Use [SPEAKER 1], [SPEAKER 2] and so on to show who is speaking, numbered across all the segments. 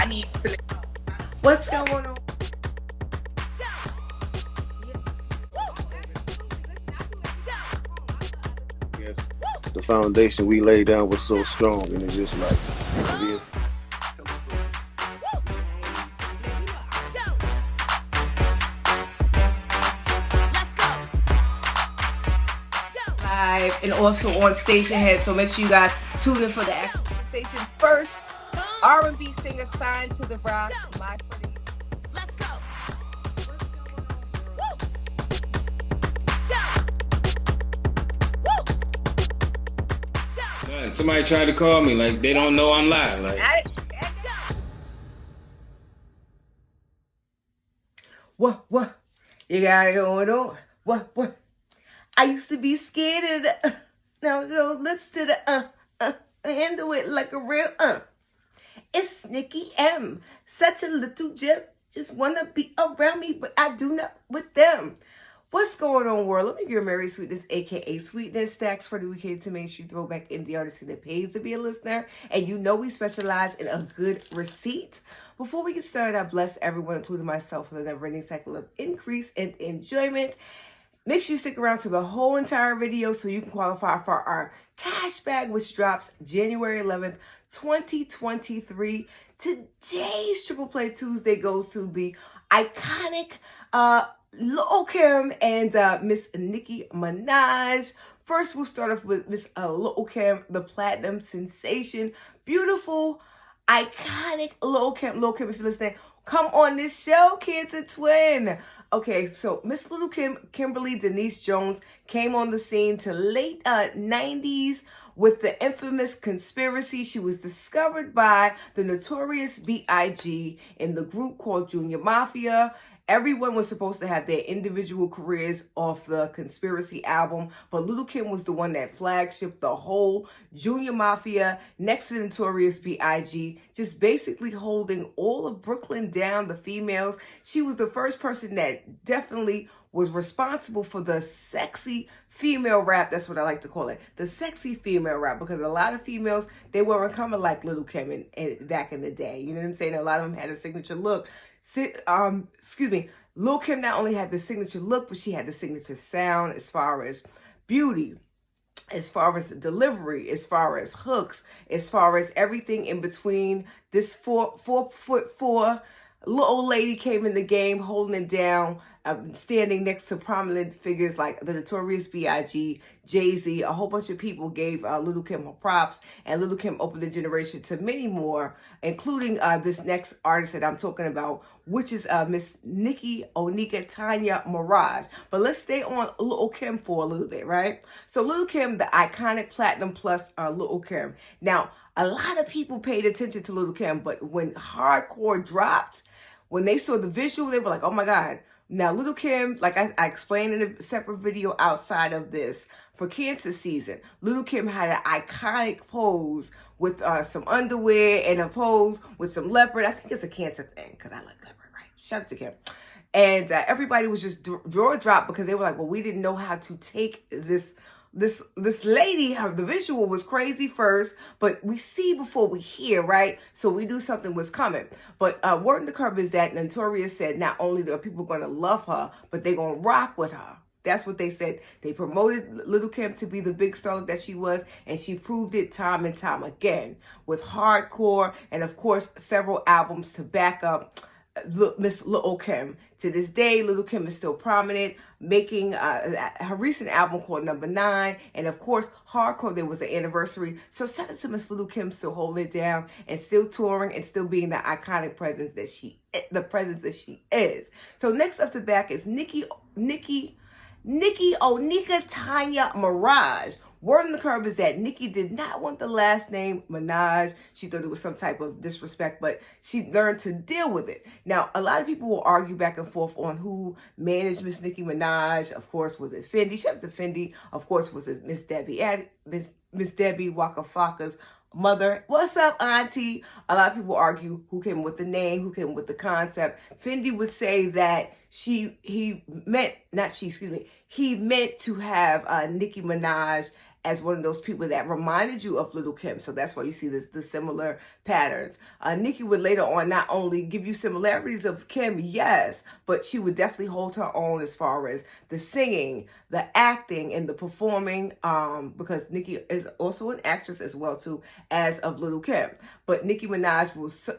[SPEAKER 1] I need to.
[SPEAKER 2] What's going on?
[SPEAKER 3] Yes, the foundation we laid down was so strong, and it's just like,
[SPEAKER 2] Live and also on Station Head, so make sure you guys tune in for the actual station first. R&B singer signed to the Rock, my pretty. Let's go.
[SPEAKER 4] Somebody tried to call me, like they don't know I'm live. Like,
[SPEAKER 2] What? You got it going on? What? I used to be scared of the, now go lips to the, handle it like a real, It's Nikki M, such a little gem, just wanna be around me, but I do not with them. What's going on, world? Let me give Mary Sweetness, aka Sweetness, Stacks for the Weekend to mainstream throwback indie artist that pays to be a listener. And you know we specialize in a good receipt. Before we get started, I bless everyone, including myself, with a never-ending cycle of increase and enjoyment. Make sure you stick around to the whole entire video so you can qualify for our cash bag, which drops January 11th, 2023. Today's Triple Play Tuesday goes to the iconic Lil' Kim and Miss Nicki Minaj. First, we'll start off with Miss Lil' Kim, the platinum sensation. Beautiful, iconic Lil' Kim. Lil' Kim, if you're listening, come on this show, Cancer Twin. Okay, so Miss Little Kim, Kimberly Denise Jones, came on the scene to late 90s with the infamous conspiracy. She was discovered by the Notorious B.I.G. in the group called Junior Mafia. Everyone was supposed to have their individual careers off the Conspiracy album, but Little Kim was the one that flagshipped the whole Junior Mafia next to the Notorious B.I.G., just basically holding all of Brooklyn down, the females. She was the first person that definitely was responsible for the sexy female rap. That's what I like to call it, the sexy female rap, because a lot of females, they weren't coming like Little Kim back in the day. You know what I'm saying? A lot of them had a signature look. Lil' Kim not only had the signature look, but she had the signature sound as far as beauty, as far as delivery, as far as hooks, as far as everything in between. This 4'4" little old lady came in the game holding it down, standing next to prominent figures like the Notorious B.I.G., Jay-Z. A whole bunch of people gave Little Kim her props, and Little Kim opened the generation to many more, including this next artist that I'm talking about, which is Miss Nikki Onika Tanya Mirage. But let's stay on Little Kim for a little bit, right? So Little Kim, the iconic Platinum Plus Little Kim. Now, a lot of people paid attention to Little Kim, but when Hardcore dropped, when they saw the visual, they were like, oh my God. Now, Little Kim, like I explained in a separate video outside of this, for Cancer season, Little Kim had an iconic pose with some underwear and a pose with some leopard. I think it's a Cancer thing because I like leopard, right? Shout out to Kim. And everybody was just jaw dropped because they were like, well, we didn't know how to take this lady. The visual was crazy first, but we see before we hear, right? So we knew something was coming. But word on the curb is that Notorious said not only are people going to love her, but they're going to rock with her. That's what they said. They promoted Little Kim to be the big star that she was, and she proved it time and time again with Hardcore and, of course, several albums to back up Miss Little Kim. To this day, Little Kim is still prominent, making her recent album called Number 9, and of course, Hardcore, there was an anniversary. So shout out to Miss Little Kim, still holding it down and still touring and still being the iconic presence that she is. So next up to back is Nikki Onika Tanya Mirage. Word on the curb is that Nikki did not want the last name Minaj. She thought it was some type of disrespect, but she learned to deal with it. Now, a lot of people will argue back and forth on who managed Miss Nicki Minaj. Of course, was it Fendi? Shout out to Fendi. Of course, was it Miss Debbie? Miss Debbie Waka Flocka's mother. What's up, Auntie? A lot of people argue who came with the name, who came with the concept. Fendi would say that he meant to have Nicki Minaj as one of those people that reminded you of Little Kim. So that's why you see the similar patterns. Nikki would later on not only give you similarities of Kim, yes, but she would definitely hold her own as far as the singing, the acting, and the performing, because Nikki is also an actress as well too, as of Little Kim. But Nicki Minaj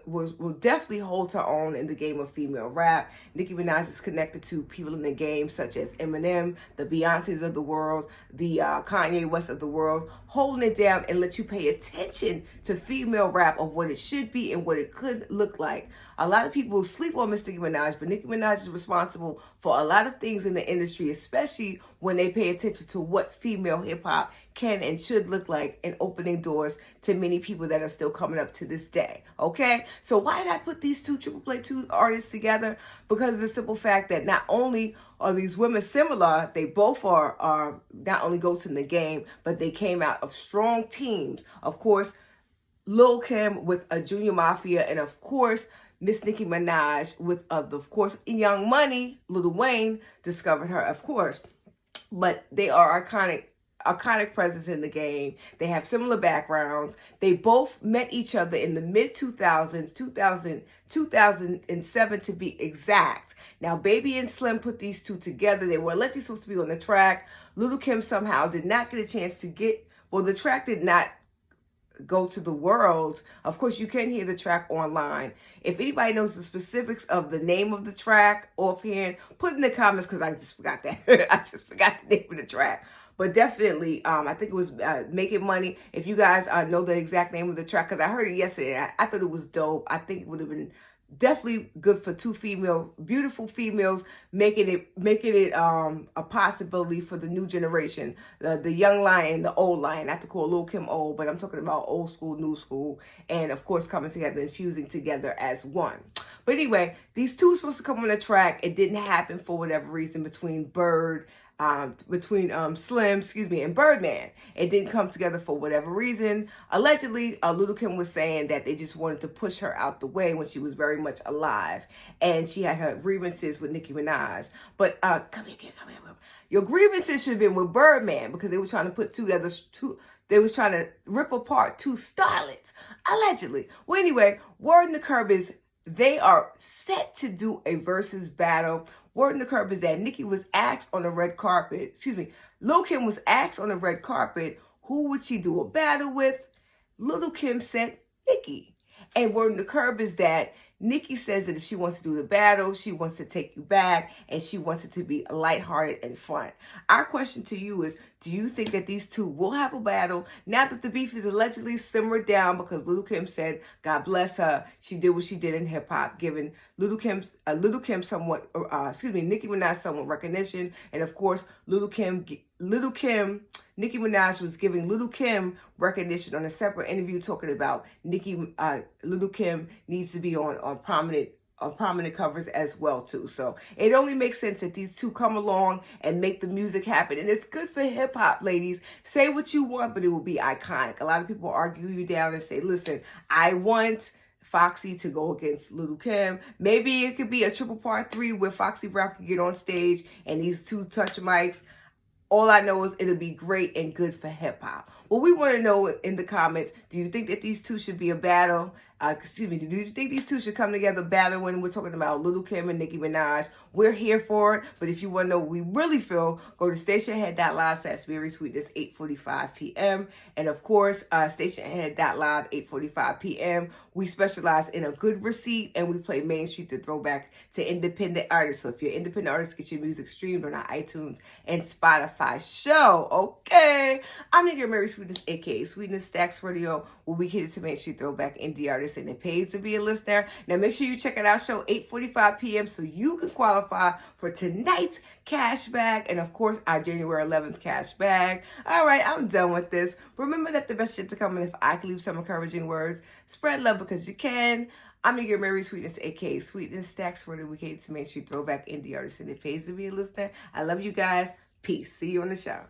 [SPEAKER 2] will definitely hold her own in the game of female rap. Nicki Minaj is connected to people in the game such as Eminem, the Beyoncés of the world, the Kanye West of the world, holding it down and let you pay attention to female rap of what it should be and what it could look like. A lot of people sleep on Miss Nicki Minaj, but Nicki Minaj is responsible for a lot of things in the industry, especially when they pay attention to what female hip-hop can and should look like, and opening doors to many people that are still coming up to this day. Okay? So why did I put these two Triple Play 2 artists together? Because of the simple fact that not only are these women similar, they both are not only goats in the game, but they came out of strong teams. Of course, Lil' Kim with a Junior Mafia, and of course, Miss Nicki Minaj with, of course, Young Money, Lil Wayne discovered her, of course. But they are iconic presence in the game. They have similar backgrounds. They both met each other in the mid-2000s, 2007 to be exact. Now, Baby and Slim put these two together. They were allegedly supposed to be on the track. Little Kim somehow did not get a chance to the track did not go to the world. Of course, you can hear the track online. If anybody knows the specifics of the name of the track offhand, put in the comments, because I just forgot that. I just forgot the name of the track. But definitely, I think it was Making Money. If you guys know the exact name of the track, because I heard it yesterday, I thought it was dope. I think it would have been definitely good for two beautiful females, making it a possibility for the new generation, the young lion, the old lion. Not to call Lil' Kim old, but I'm talking about old school, new school, and of course coming together and fusing together as one. But anyway, these two were supposed to come on the track. It didn't happen for whatever reason between Slim, and Birdman. It didn't come together for whatever reason. Allegedly, Little Kim was saying that they just wanted to push her out the way when she was very much alive, and she had her grievances with Nicki Minaj. But come here. Your grievances should have been with Birdman, because they were trying to put together they was trying to rip apart two starlets, allegedly. Well, anyway, word on the curb is they are set to do a versus battle. Word on the curb is that Nicki was asked on the red carpet, Lil' Kim was asked on the red carpet, who would she do a battle with? Little Kim said Nicki. And word on the curb is that Nicki says that if she wants to do the battle, she wants to take you back, and she wants it to be lighthearted and fun. Our question to you is, do you think that these two will have a battle now that the beef is allegedly simmered down? Because Little Kim said, God bless her, she did what she did in hip hop, giving Nicki Minaj somewhat recognition, and of course, Nicki Minaj was giving Little Kim recognition on a separate interview, talking about Little Kim needs to be on prominent covers as well too. So it only makes sense that these two come along and make the music happen, and it's good for hip hop, ladies. Say what you want, but it will be iconic. A lot of people argue you down and say, listen, I want Foxy to go against Little Kim. Maybe it could be a triple part 3 where Foxy Brown can get on stage and these two touch mics. All I know is it'll be great and good for hip hop. Well, we want to know in the comments, do you think that these two should be a battle? Do you think these two should come together battle when we're talking about Little Kim and Nicki Minaj? We're here for it. But if you want to know what we really feel, go to stationhead.live /StaxRadio-Approved 8:45 p.m. And of course, stationhead.live 8:45 p.m. We specialize in a good receipt, and we play Main Street to throwback to independent artists. So if you're an independent artist, get your music streamed on our iTunes and Spotify show. Okay. I'm your Mary Sweetness, aka Sweetness Stax Radio, where we hit it to Main Street throwback indie artists, and it pays to be a listener. Now make sure you check out our show 8:45 p.m. so you can qualify for tonight's cash bag, and of course our January 11th cash bag. All right, I'm done with this. Remember that the best shit to come, and if I can leave some encouraging words, spread love because you can. I'm your Mary Sweetness, aka Sweetness Stax Radio, we hit it to Main Street throwback indie artists, and it pays to be a listener. I love you guys. Peace. See you on the show.